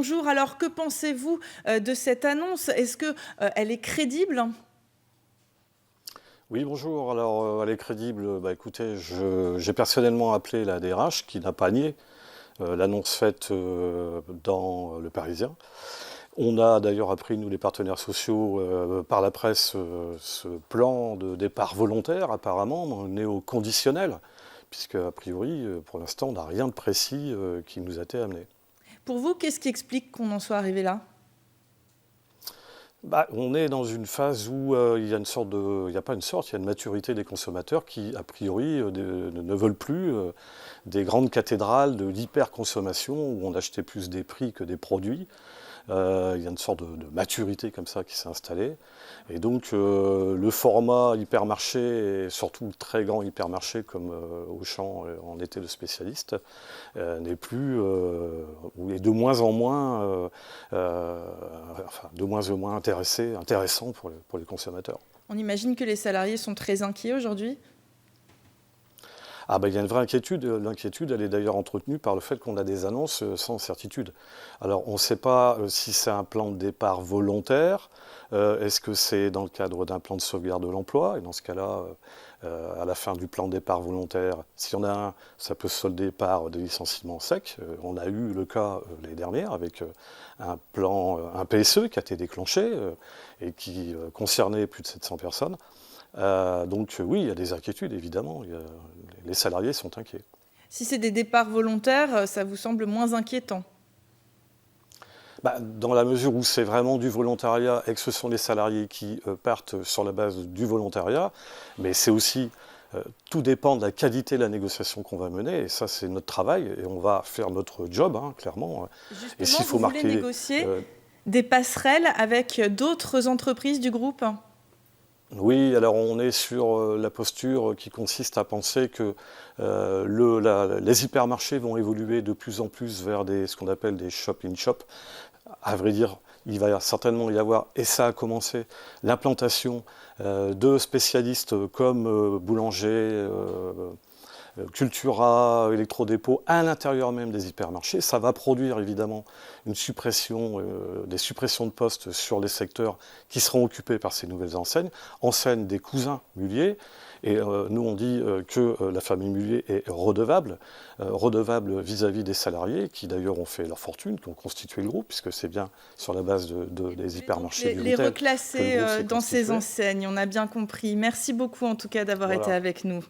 bonjour. Alors, que pensez-vous de cette annonce? Est-ce que elle est crédible? Oui, bonjour. Alors, elle est crédible. Bah, écoutez, j'ai personnellement appelé la DRH qui n'a pas nié l'annonce faite dans Le Parisien. On a d'ailleurs appris, nous les partenaires sociaux, par la presse, ce plan de départ volontaire, apparemment, néo-conditionnel, puisque, a priori, pour l'instant, on n'a rien de précis qui nous a été amené. Pour vous, qu'est-ce qui explique qu'on en soit arrivé là? Bah, on est dans une phase où il y a une sorte de, il n'y a pas une sorte, il y a une maturité des consommateurs qui, a priori, ne veulent plus des grandes cathédrales de l'hyperconsommation où on achetait plus des prix que des produits. Il y a une sorte de maturité comme ça qui s'est installée. Et donc le format hypermarché, et surtout le très grand hypermarché comme Auchan en était le spécialiste, n'est plus, ou est de moins en moins, enfin, de moins en moins intéressant pour les consommateurs. On imagine que les salariés sont très inquiets aujourd'hui. Ah ben, il y a une vraie inquiétude. L'inquiétude, elle est d'ailleurs entretenue par le fait qu'on a des annonces sans certitude. Alors, on ne sait pas si c'est un plan de départ volontaire, est-ce que c'est dans le cadre d'un plan de sauvegarde de l'emploi, et dans ce cas-là, à la fin du plan de départ volontaire, s'il y en a un, ça peut se solder par des licenciements secs. On a eu le cas l'année dernière avec un plan, un PSE qui a été déclenché et qui concernait plus de 700 personnes. Donc oui, il y a des inquiétudes, évidemment. Les salariés sont inquiets. Si c'est des départs volontaires, ça vous semble moins inquiétant? Bah, dans la mesure où c'est vraiment du volontariat et que ce sont les salariés qui partent sur la base du volontariat, mais c'est aussi, tout dépend de la qualité de la négociation qu'on va mener, et ça c'est notre travail, et on va faire notre job, hein, clairement. Et Justement, s'il vous faut voulez marquer... négocier des passerelles avec d'autres entreprises du groupe? Oui, alors on est sur la posture qui consiste à penser que les hypermarchés vont évoluer de plus en plus vers ce qu'on appelle des shop-in-shop. À vrai dire, il va certainement y avoir, et ça a commencé, l'implantation de spécialistes comme Boulanger, Cultura, Electrodépôt, à l'intérieur même des hypermarchés. Ça va produire évidemment une suppression, des suppressions de postes sur les secteurs qui seront occupés par ces nouvelles enseignes des cousins Mullier. Et nous, on dit que la famille Mullier est redevable vis-à-vis des salariés, qui d'ailleurs ont fait leur fortune, qui ont constitué le groupe, puisque c'est bien sur la base des hypermarchés du Les retail que le reclasser groupe s'est dans ces constitué. enseignes, on a bien compris. Merci beaucoup en tout cas d'avoir été Voilà. avec nous.